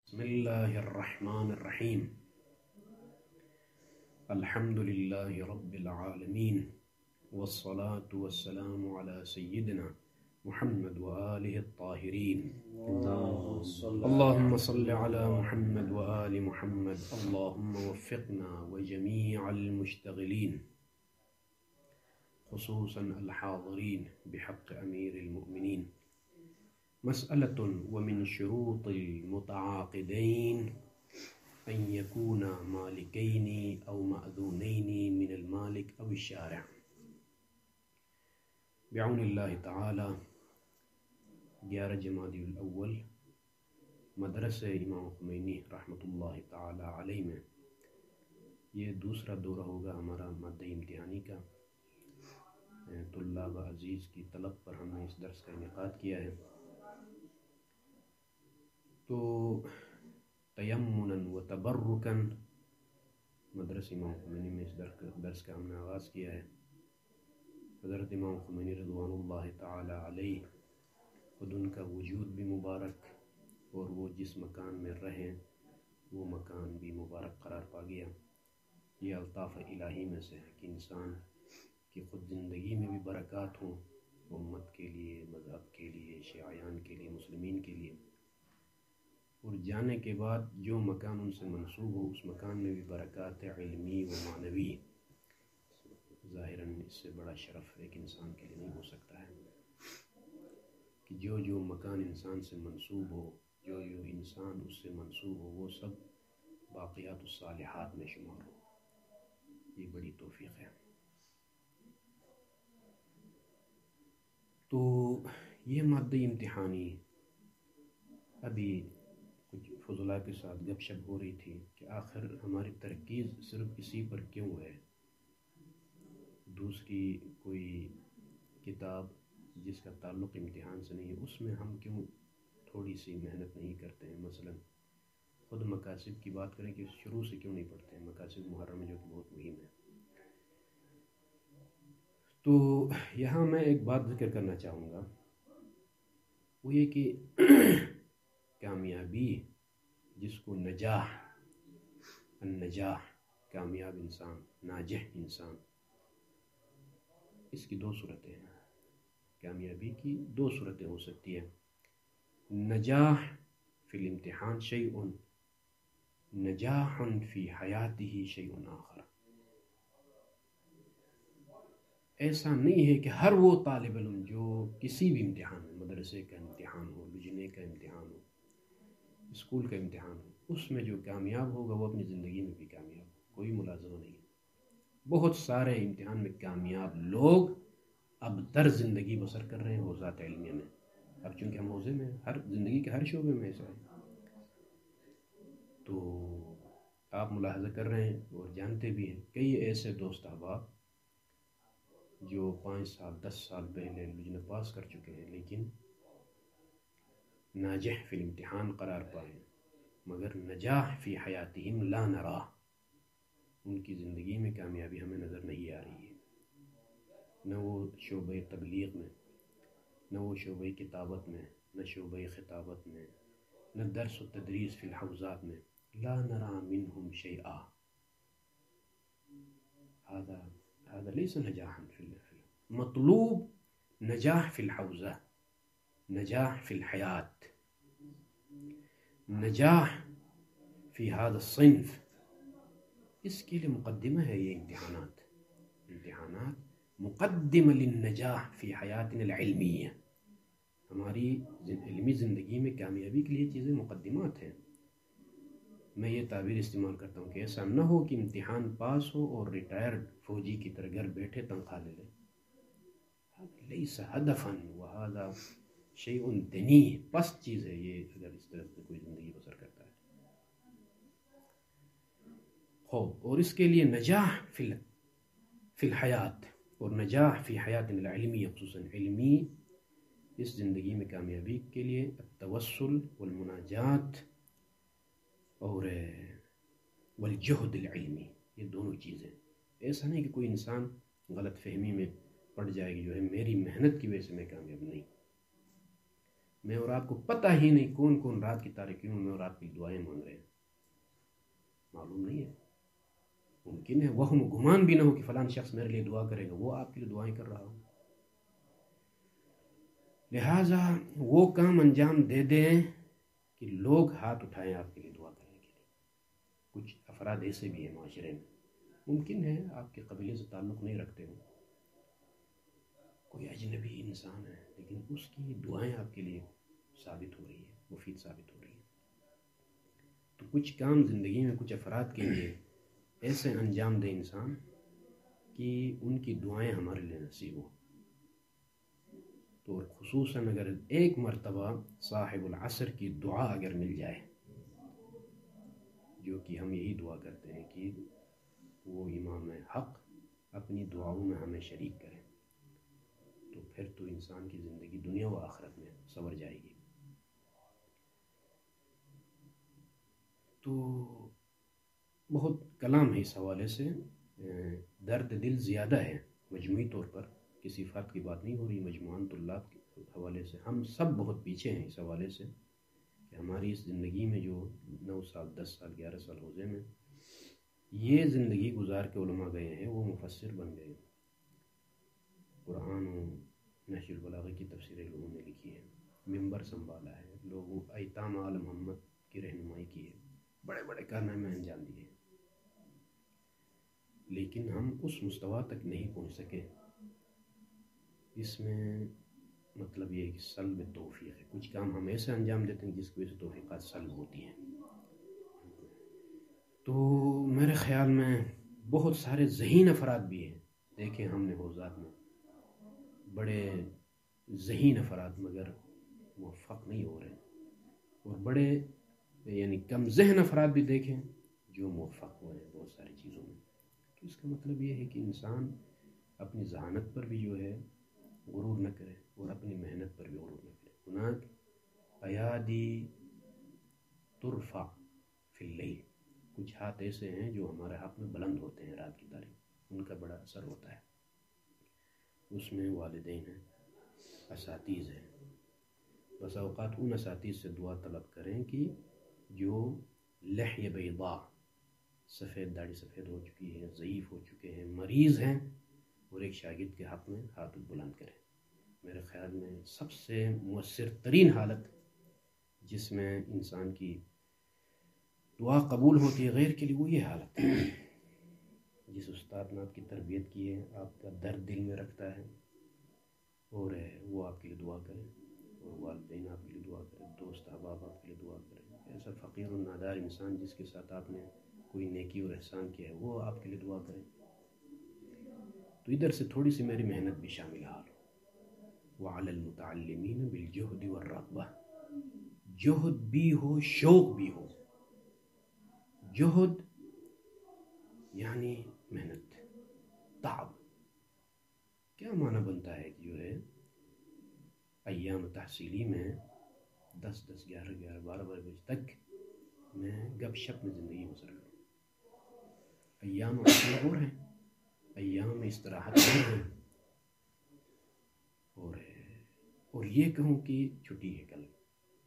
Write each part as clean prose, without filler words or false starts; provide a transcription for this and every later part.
بسم الله الرحمن الرحيم. الحمد لله رب العالمين، والصلاة والسلام على سيدنا محمد وآله الطاهرين. اللهم صل على محمد وآل محمد. اللهم وفقنا وجميع المشتغلين، خصوصا الحاضرين، بحق أمير المؤمنين. مسألة: ومن شروط المتعاقدين أن يكونا مالكين أو مأذونين من المالك أو الشارع. بعون اللہ تعالی 11 جمادی الاول مدرسہ امام خمینی رحمۃ اللہ تعالی علیہ میں یہ دوسرا دورہ ہوگا ہمارا مادہ امتحانی کا. طلاب عزیز کی طلب پر ہم نے اس درس کا انعقاد کیا ہے. تو تیمنا و تبرکا مدرسہ امام خمینی میں اس درس کا ہم نے آغاز کیا ہے. حضرت امام خمینی رضوان اللہ تعالی علیہ، خود ان کا وجود بھی مبارک اور وہ جس مکان میں رہیں وہ مکان بھی مبارک قرار پا گیا. یہ الطاف الہی میں سے ہے کہ انسان کی خود زندگی میں بھی برکات ہوں، امت کے لیے، مذہب کے لیے، شیعیان کے لیے، مسلمین کے لیے، اور جانے کے بعد جو مکان ان سے منسوب ہو اس مکان میں بھی برکات علمی و معنوی. ظاہراً اس سے بڑا شرف ایک انسان کے لیے نہیں ہو سکتا ہے کہ جو مکان انسان سے منسوب ہو، جو انسان اس سے منسوب ہو، وہ سب باقیات الصالحات میں شمار ہو. یہ بڑی توفیق ہے. تو یہ مادہ امتحانی ابھی کچھ فضلاء کے ساتھ گپ شپ ہو رہی تھی کہ آخر ہماری ترکیز صرف اسی پر کیوں ہے. دوسری کوئی کتاب جس کا تعلق امتحان سے نہیں ہے اس میں ہم کیوں تھوڑی سی محنت نہیں کرتے ہیں. مثلا خود مقاصد کی بات کریں کہ شروع سے کیوں نہیں پڑھتے ہیں مقاصد محرم جو کہ بہت مہم ہے. تو یہاں میں ایک بات ذکر کرنا چاہوں گا، وہ یہ کہ کامیابی جس کو النجاح کامیاب انسان، ناجح انسان، اس کی دو صورتیں ہیں. کامیابی کی دو صورتیں ہو سکتی ہیں. نجاح فی الامتحان شیء، نجاح فی حیاتہ شیء آخر. ایسا نہیں ہے کہ ہر وہ طالب علم جو کسی بھی امتحان میں، مدرسے کا امتحان ہو، لجنے کا امتحان ہو، اسکول کا امتحان ہو، اس میں جو کامیاب ہوگا وہ اپنی زندگی میں بھی کامیاب ہو. کوئی ملازمہ نہیں. بہت سارے امتحان میں کامیاب لوگ اب در زندگی بسر کر رہے ہیں حوزات علمیہ میں. اب چونکہ ہم حوزے میں ہر زندگی کے ہر شعبے میں ایسا ہے، تو آپ ملاحظہ کر رہے ہیں اور جانتے بھی ہیں کئی ایسے دوست احباب جو 5 سال 10 سال پہلے لجنہ پاس کر چکے ہیں لیکن ناجح فی الامتحان قرار پائے، مگر نجاح فی حیاتہم لا نراہ. ان کی زندگی میں کامیابی ہمیں نظر نہیں آ رہی ہے. نہ وہ شعبہ تبلیغ میں، نہ وہ شعبہ کتابت میں، نہ شعبہ خطابت میں، نہ درس و تدریس فی الحوزات میں. لا نرى منهم شيئا. هذا ليس نجاحا في مطلوب نجاح في الحوزة، نجاح في الحياة، نجاح في هذا الصنف. اس کے لیے مقدمہ ہے یہ امتحانات مقدمہ للنجاح فی حیاتنا العلمیہ. ہماری علمی زندگی میں کامیابی کے لیے چیزیں مقدمات ہیں. میں یہ تعبیر استعمال کرتا ہوں کہ ایسا نہ ہو کہ امتحان پاس ہو اور ریٹائرڈ فوجی کی طرح گھر بیٹھے تنخواہ لے لے. لیس ہدفا وہذا شیء دنی. پست چیز ہے یہ اگر اس طرح سے کوئی زندگی بسر کرتا ہے. اور اس کے لیے نجاح فی الحیات اور نجاح فی حیات العلمی، خصوصاً علمی اس زندگی میں کامیابی کے لیے التوسل والمناجات اور والجہد العلمی، یہ دونوں چیزیں. ایسا نہیں کہ کوئی انسان غلط فہمی میں پڑ جائے گی جو ہے میری محنت کی وجہ سے میں کامیاب نہیں. میں اور آپ کو پتہ ہی نہیں کون کون رات کی تاریکیوں میں اور آپ کی دعائیں مانگ رہے ہیں، معلوم نہیں ہے. ممکن ہے وہم گمان بھی نہ ہو کہ فلاں شخص میرے لیے دعا کرے گا، وہ آپ کے لیے دعائیں کر رہا ہو. لہٰذا وہ کام انجام دے دیں کہ لوگ ہاتھ اٹھائیں آپ کے لیے دعا کرنے کے لیے. کچھ افراد ایسے بھی ہیں معاشرے میں، ممکن ہے آپ کے قبیلے سے تعلق نہیں رکھتے ہوں، کوئی اجنبی انسان ہے، لیکن اس کی دعائیں آپ کے لیے ثابت ہو رہی ہے، مفید ثابت ہو رہی ہے. تو کچھ کام زندگی میں کچھ افراد کے لیے ایسے انجام دے انسان کہ ان کی دعائیں ہمارے لیے نصیب ہوں. تو خصوصاً اگر ایک مرتبہ صاحب العصر کی دعا اگر مل جائے، جو کہ ہم یہی دعا کرتے ہیں کہ وہ امام حق اپنی دعاؤں میں ہمیں شریک کریں، تو پھر تو انسان کی زندگی دنیا و آخرت میں سنور جائے گی. تو بہت کلام ہے اس حوالے سے، درد دل زیادہ ہے مجموعی طور پر، کسی فرد کی بات نہیں ہو رہی، مجموعاً طلاب کے حوالے سے ہم سب بہت پیچھے ہیں اس حوالے سے کہ ہماری اس زندگی میں جو 9 سال 10 سال 11 سال حوزے میں یہ زندگی گزار کے علماء گئے ہیں، وہ مفسر بن گئے. قرآن و نہج البلاغہ کی تفسیریں لوگوں نے لکھی ہے، منبر سنبھالا ہے، لوگوں ایتام آل محمد کی رہنمائی کی ہے، بڑے بڑے کارنامے انجام دیے، لیکن ہم اس مستویٰ تک نہیں پہنچ سکے. اس میں مطلب یہ ہے کہ سلب توفیق ہے. کچھ کام ہم ایسے انجام دیتے ہیں جس کی وجہ سے توفیقات سلب ہوتی ہیں. تو میرے خیال میں بہت سارے ذہین افراد بھی ہیں، دیکھیں ہم نے حوزات میں بڑے ذہین افراد مگر موفق نہیں ہو رہے، اور بڑے یعنی کم ذہن افراد بھی دیکھیں جو موفق ہوئے ہیں بہت ساری چیزوں میں. تو اس کا مطلب یہ ہے کہ انسان اپنی ذہانت پر بھی جو ہے غرور نہ کرے اور اپنی محنت پر بھی غرور نہ کرے. ہناک ایادی ترفع فی اللیل، کچھ ہاتھ ایسے ہیں جو ہمارے حق میں بلند ہوتے ہیں رات کی تاریخ، ان کا بڑا اثر ہوتا ہے. اس میں والدین ہیں، اساتذہ ہیں. بس اوقات ان اساتذہ سے دعا طلب کریں کہ جو لحیہ بیضاء، سفید داڑھی سفید ہو چکی ہے، ضعیف ہو چکے ہیں، مریض ہیں، اور ایک شاگرد کے حق میں ہاتھ بلند کریں. میرے خیال میں سب سے مؤثر ترین حالت جس میں انسان کی دعا قبول ہوتی ہے غیر کے لیے، وہ یہ حالت ہے. جس استاد نے آپ کی تربیت کی ہے، آپ کا درد دل میں رکھتا ہے، اور وہ آپ کے لیے دعا کرے، اور والدین آپ کے لیے دعا کرے، دوست احباب آپ کے لیے دعا کرے. ایسا فقیر و نادار انسان جس کے ساتھ آپ نے کوئی نیکی اور احسان کیا ہے، وہ آپ کے لیے دعا کرے. تو ادھر سے تھوڑی سی میری محنت بھی شامل حال ہو. وعلی المتعلمین بالجہد والرغبہ، جہد بھی ہو، شوق بھی ہو. جہد یعنی محنت، تعب. کیا معنی بنتا ہے کہ جو ہے ایام تحصیلی میں 10 11 12 بجے تک میں گپ شپ میں زندگی گزر رہا ہوں. ایام عطیہ اور ہیں، ایام استراحت اور ہیں، اور یہ کہوں کہ چھٹی ہے کل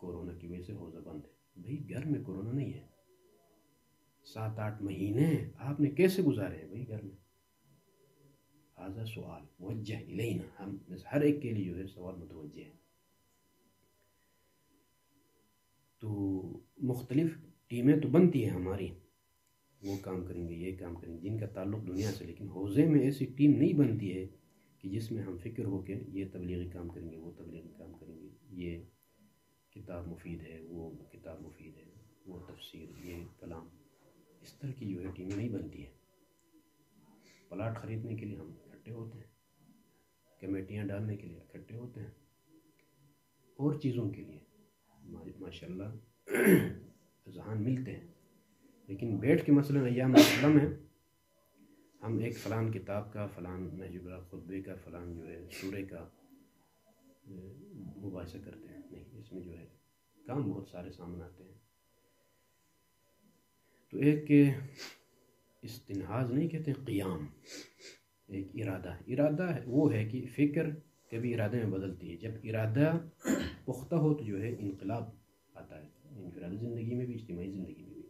کورونا کی وجہ سے حوزہ بند ہے. بھئی گھر میں کورونا نہیں ہے، 7-8 مہینے آپ نے کیسے گزارے ہیں بھئی گھر میں؟ هذا سوال موجہ الینا، ہم ہر ایک کے لیے جو ہے سوال متوجہ ہے. تو مختلف ٹیمیں تو بنتی ہیں ہماری، وہ کام کریں گے، یہ کام کریں گے، جن کا تعلق دنیا سے، لیکن حوزے میں ایسی ٹیم نہیں بنتی ہے کہ جس میں ہم فکر ہو کے یہ تبلیغی کام کریں گے، وہ تبلیغی کام کریں گے، یہ کتاب مفید ہے، وہ کتاب مفید ہے، وہ تفسیر، یہ کلام. اس طرح کی جو ہے ٹیمیں نہیں بنتی ہیں. پلاٹ خریدنے کے لیے ہم اکٹھے ہوتے ہیں، کمیٹیاں ڈالنے کے لیے اکٹھے ہوتے ہیں، اور چیزوں کے لیے ماشاءاللہ ذہان ملتے ہیں. لیکن بیٹھ کے مثلا ایام مسلم ہے، ہم ایک فلان کتاب کا، فلان نہج البلاغہ خطبے کا، فلان جو ہے سورے کا مباحثہ کرتے ہیں، نہیں. اس میں جو ہے کام بہت سارے سامنے آتے ہیں. تو ایک استنہاض نہیں کہتے ہیں، قیام، ایک ارادہ وہ ہے کہ فکر کبھی ارادے میں بدلتی ہے. جب ارادہ پختہ ہو تو جو ہے انقلاب آتا ہے، انفرادی زندگی میں بھی، اجتماعی زندگی میں بھی.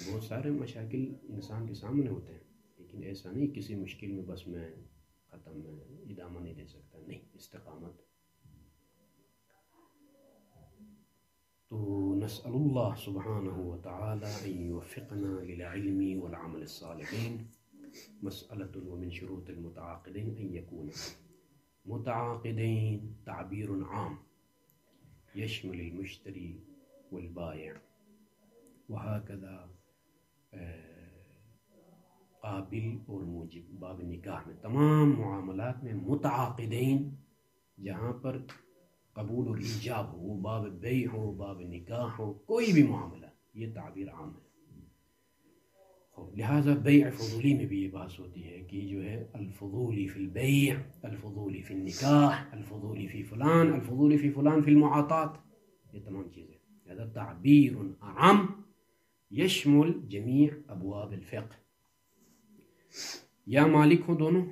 بہت سارے مشاکل انسان کے سامنے ہوتے ہیں، لیکن ایسا نہیں کسی مشکل میں بس میں ختم، میں ادامہ نہیں دے سکتا، نہیں، استقامت. تو نسأل اللہ سبحانہ وتعالی ان یوفقنا للعلم والعمل الصالحین. مسألة ومن شروط المتعاقدين ان يكون متعاقدين تعبیر عام يشمل المشتری والبائع، وهكذا قابل اور موجب. باب نکاح میں تمام معاملات میں متعاقدین جہاں پر قبول اور ایجاب ہو، وہ باب بیع ہو، باب نکاح ہو، کوئی بھی معاملہ، یہ تعبیر عام ہے. لہٰذا بیع فضولی میں بھی یہ بات ہوتی ہے کہ جو ہے الفضولی فی البیع، الفضولی فی النکاح، الفضولی فی فلان، الفضولی فی فلان فی المعاطات، یہ تمام چیزیں. لہذا تعبیر عام یشمل جمیع ابواب الفقہ. یا مالک ہو دونوں،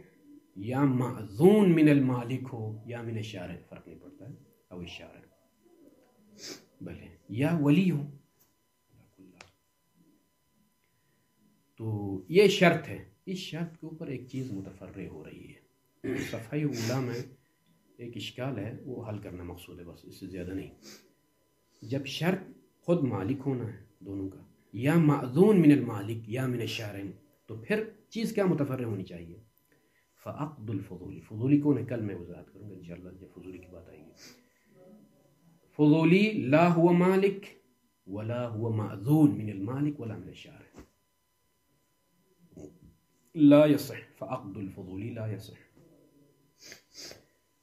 یا معذون من المالک ہو، یا من الشارع، فرق نہیں پڑتا ہے، او الشارع بلے، یا ولی ہو. تو یہ شرط ہے. اس شرط کے اوپر ایک چیز متفرع ہو رہی ہے. صفحہ اولا میں ایک اشکال ہے، وہ حل کرنا مقصود ہے، بس اس سے زیادہ نہیں. جب شرط خود مالک ہونا ہے دونوں کا، یا معذون من المالک یا من الشارع، تو پھر چیز کیا متفرع ہونی چاہیے؟ فعقد الفضولی. فضولی کون ہے؟ کل میں وضاحت کروں گا انشاءاللہ جب فضولی کی بات آئے گی. فضولی لا ہوا مالک ولا ہوا معذون من المالک ولا من الشارع، لا يصح. فعقد الفضولی لا يصح.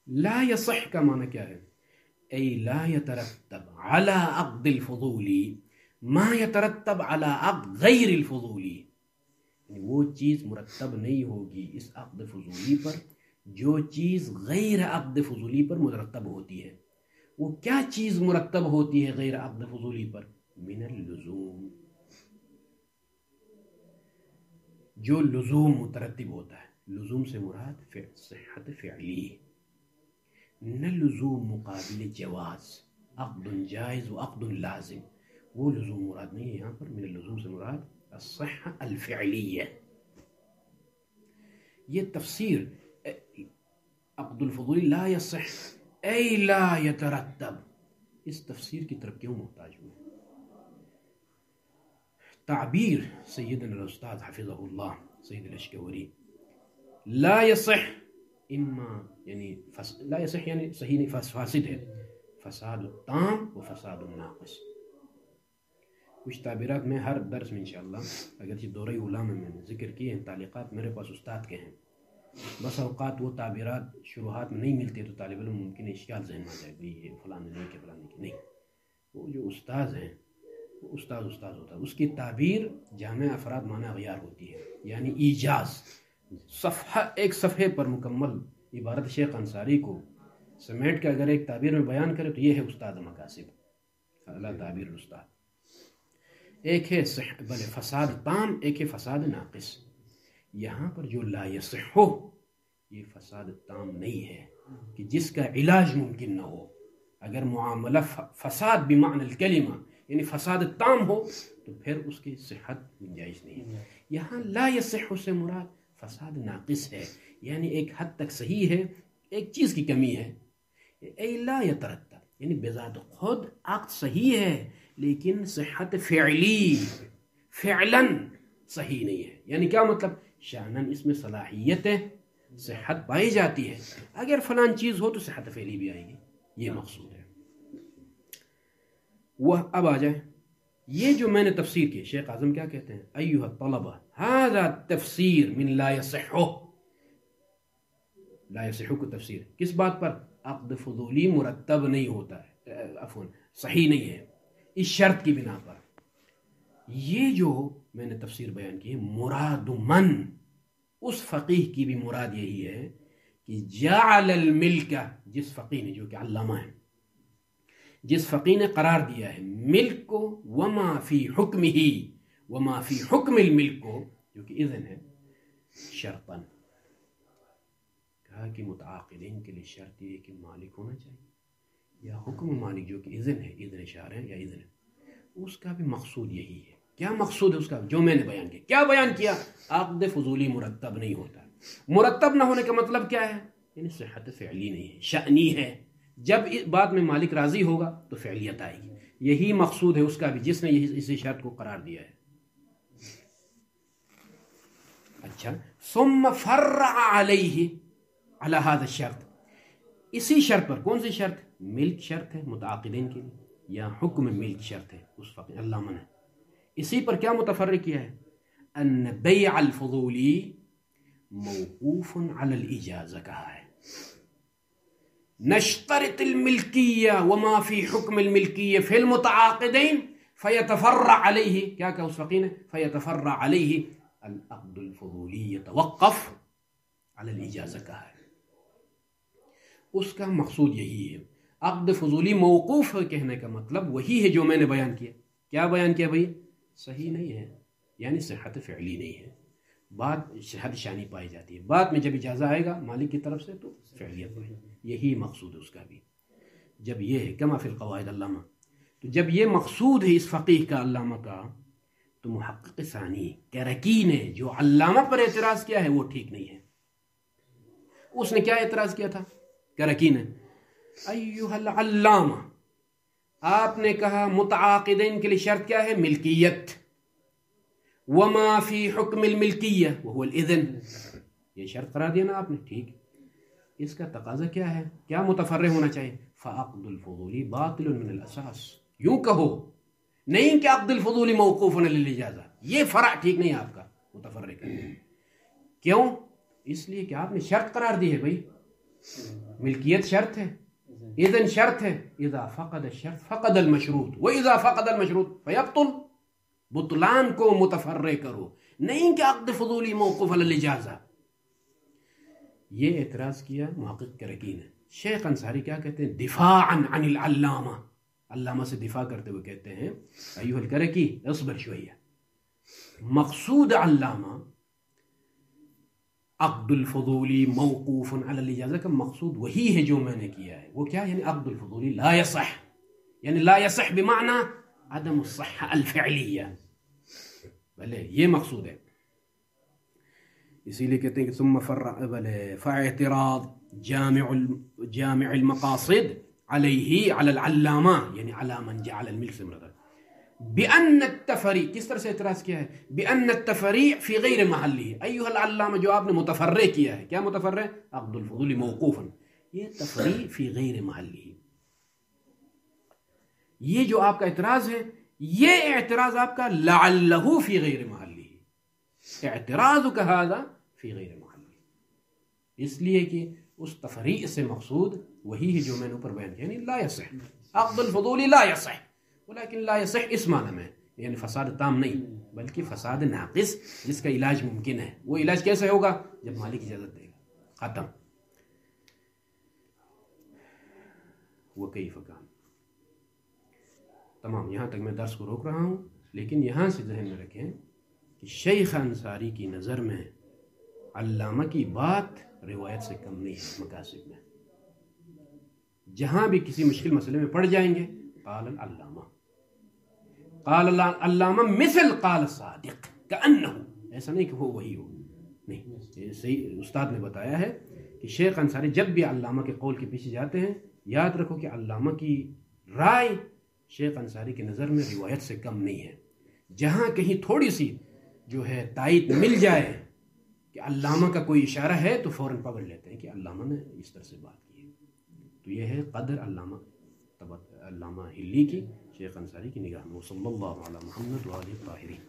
لا يصح کا معنی کیا ہے؟ ای لا يترتب على عقد الفضولی ما يترتب على عقد غیر الفضولی. یعنی وہ چیز مرتب نہیں ہوگی اس عقد فضولی پر جو چیز غیر عقد فضولی پر مرتب ہوتی ہے. وہ کیا چیز مرتب ہوتی ہے غیر عقد فضولی پر؟ من اللزوم، جو لزوم مترتب ہوتا ہے. لزوم سے مراد صحت فعلی، نہ لزوم مقابل جواز، عقد جائز و عقد لازم، وہ لزوم مراد نہیں ہے یہاں پر. من اللزوم سے مراد الصحہ الفعلیہ. یہ تفسیر عقد الفضولی لا يصح ای لا يترتب، اس تفسیر کی طرف کیوں محتاج ہوئے؟ تعبیر سیدنا الاستاذ حفظہ اللہ سید الاشکوری لا يصح، اما یعنی لا يصح یعنی صحیح نہیں، فاسد ہے. فساد التام و فساد الناقص. کچھ تعبیرات میں ہر درس میں انشاءاللہ اگرچہ دورہ اولا میں نے ذکر کیے ہیں، تعلیقات میرے پاس استاد کے ہیں. بس اوقات وہ تعبیرات شروحات میں نہیں ملتی تو طالب علم ممکن اشکال ذہن میں آ جائے گی، یہ فلاں نہیں کہ فلاں نہیں. وہ جو استاذ ہیں وہ استاذ ہوتا ہے، اس کی تعبیر جامع افراد معنی اغیار ہوتی ہے، یعنی ایجاز. صفحہ ایک صفحے پر مکمل عبارت شیخ انصاری کو سمیٹ کے اگر ایک تعبیر میں بیان کرے تو یہ ہے استاد مقاصد، اعلیٰ تعبیر الاستاد. ایک ہے بلے فساد تام، ایک ہے فساد ناقص. یہاں پر جو لا یصح ہو یہ فساد تام نہیں ہے کہ جس کا علاج ممکن نہ ہو. اگر معاملہ فساد بمعنی الکلمہ یعنی فساد تام ہو تو پھر اس کی صحت گنجائش نہیں ہے. یہاں لا یصح سے مراد فساد ناقص ہے، یعنی ایک حد تک صحیح ہے، ایک چیز کی کمی ہے. ای لا یترتب یعنی بذات خود عقد صحیح ہے لیکن صحت فعلی فعلاً صحیح نہیں ہے. یعنی کیا مطلب؟ شأناً اس میں صلاحیت ہے، صحت پائی جاتی ہے، اگر فلان چیز ہو تو صحت فعلی بھی آئے گی، یہ مقصود ہے. وہ اب آ جائے یہ جو میں نے تفسیر کی، شیخ اعظم کیا کہتے ہیں؟ ایھا الطلبہ ھذا تفسیر من لا یصح. لا یصح کو تفسیر کس بات پر؟ عقد فضولی مرتب نہیں ہوتا ہے، عفواً صحیح نہیں ہے اس شرط کی بنا پر. یہ جو میں نے تفسیر بیان کی ہے، مراد من، اس فقیہ کی بھی مراد یہی ہے کہ جعل الملک، جس فقیہ نے جو کہ علامہ ہے، جس فقیہ نے قرار دیا ہے ملک کو وما فی حکمہ، وما فی حکم الملک کو جو کہ اذن ہے، شرطاً. کہا کہ متعاقدین کے لیے شرط یہ کہ مالک ہونا چاہیے، یا حکم مالک جو کہ اذن ہے، اذن اشارہ ہے یا اذن ہے، اس کا بھی مقصود یہی ہے۔ کیا مقصود ہے اس کا؟ جو میں نے بیان کیا۔ کیا بیان کیا؟ عقد فضولی مرتب نہیں ہوتا۔ مرتب نہ ہونے کا مطلب کیا ہے؟ یعنی صحت فعلی نہیں ہے، شأنی ہے۔ جب بعد میں مالک راضی ہوگا تو فعلیت آئے گی۔ یہی مقصود ہے اس کا بھی، جس نے اسی شرط کو قرار دیا ہے۔ اچھا، ثم فرع علیہ علی هذا الشرط، اسی شرط پر، کون سی شرط؟ ملک شرط ہے متعاقدین کے لیے، یا حکم ملک شرط ہے اس فقیر علامہ نے، اسی پر کیا متفرق کیا ہے؟ ان بیع الفضولی موقوف علی الاجازہ کہا ہے۔ نشترط الملکیہ وما فی حکم الملکیہ فی المتعاقدین فیتفرع علیہ، کیا کہا اس فقیر نے؟ فیتفرع علیہ العقد الفضولی یتوقف علی الاجازہ کہا ہے۔ اس کا مقصود یہی ہے۔ عقد فضولی موقوف کہنے کا مطلب وہی ہے جو میں نے بیان کیا۔ کیا بیان کیا بھائی؟ صحیح نہیں ہے، یعنی صحت فعلی نہیں ہے، بعد صحت شانی پائی جاتی ہے، بعد میں جب اجازہ آئے گا مالک کی طرف سے تو فعلیت پائی، یہی مقصود ہے اس کا بھی۔ جب یہ ہے کما فی القواعد علامہ، تو جب یہ مقصود ہے اس فقیہ کا علامہ کا، تو محقق ثانی کرکی نے جو علامہ پر اعتراض کیا ہے وہ ٹھیک نہیں ہے۔ اس نے کیا اعتراض کیا تھا کرکی نے؟ ایھا العلامہ، آپ نے کہا متعاقدین کے لیے شرط کیا ہے؟ ملکیت، وما فی حکم الملکیہ وہو الاذن، یہ شرط قرار دیا نا آپ نے، ٹھیک۔ اس کا تقاضا کیا ہے؟ کیا متفرع ہونا چاہیے؟ فعقد الفضولی باطل من الاساس، یوں کہو، نہیں کہ عقد الفضولی موقوف علی الاجازہ، یہ فرع ٹھیک نہیں ہے آپ کا متفرع کا۔ کیوں؟ اس لیے کہ آپ نے شرط قرار دی ہے بھائی، ملکیت شرط ہے، اذن شرط ہے، اذا فقد الشرط فقد المشروط، واذا فقد المشروط فیبطل، بطلان کو متفرع کرو، نہیں کہ عقد فضولی موقوف علی الاجازہ۔ یہ اعتراض کیا محقق کرکی نے۔ شیخ انصاری کیا کہتے ہیں؟ دفاعا عن العلامہ، علامہ سے دفاع کرتے ہوئے کہتے ہیں ایھا الکرکی اصبر شویہ، مقصود علامہ عقد الفضولی موقوف علی الاجازہ کا مقصود وہی ہے جو میں نے کیا ہے۔ وہ کیا؟ یعنی عقد الفضولی لا یصح، یعنی لا یصح بمعنی عدم الصحہ الفعلیہ، بھلے یہ مقصود ہے۔ اسی لیے کہتے ہیں کہ ثم فرع فاعتراض جامع المقاصد علیہ علی العلامہ، یعنی علی من جعل الملک سے مراد بأن التفریع، کس طرح سے اعتراض کیا ہے؟ بأن التفریع فی غیر محلہ، ایھا العلامہ جو آپ نے متفرع کیا ہے، کیا متفرع؟ عقد الفضول موقوفا، یہ تفریع فی غیر محلہ، یہ جو آپ کا اعتراض ہے، یہ اعتراض آپ کا لعلہ فی غیر محلہ، اعتراض کا ھذا فی غیر محلہ، اس لیے کہ اس تفریع سے مقصود وہی ہے جو میں نے اوپر بیان کیا، یعنی لا یصح عقد الفضول، لا یصح، لیکن لا یصح اس معنی میں، یعنی فساد تام نہیں بلکہ فساد ناقص جس کا علاج ممکن ہے۔ وہ علاج کیسے ہوگا؟ جب مالک اجازت دے گا، ختم۔ وکیف کان، تمام، یہاں تک میں درس کو روک رہا ہوں، لیکن یہاں سے ذہن میں رکھیں کہ شیخ انصاری کی نظر میں علامہ کی بات روایت سے کم نہیں ہے۔ مقاصد میں جہاں بھی کسی مشکل مسئلے میں پڑ جائیں گے، قال العلامہ، قال العلامہ مثل قال صادق، کأنہ، ایسا نہیں کہ وہ وہی ہو، نہیں، صحیح استاد نے بتایا ہے کہ شیخ انصاری جب بھی علامہ کے قول کے پیچھے جاتے ہیں، یاد رکھو کہ علامہ کی رائے شیخ انصاری کی نظر میں روایت سے کم نہیں ہے۔ جہاں کہیں تھوڑی سی جو ہے تائید مل جائے کہ علامہ کا کوئی اشارہ ہے تو فوراً پکڑ لیتے ہیں کہ علامہ نے اس طرح سے بات کی ہے۔ تو یہ ہے قدر علامہ ہلی کی شیخ انصاری کی نگاہ میں۔ صلی اللہ علی محمد وآلہ الطاہرین۔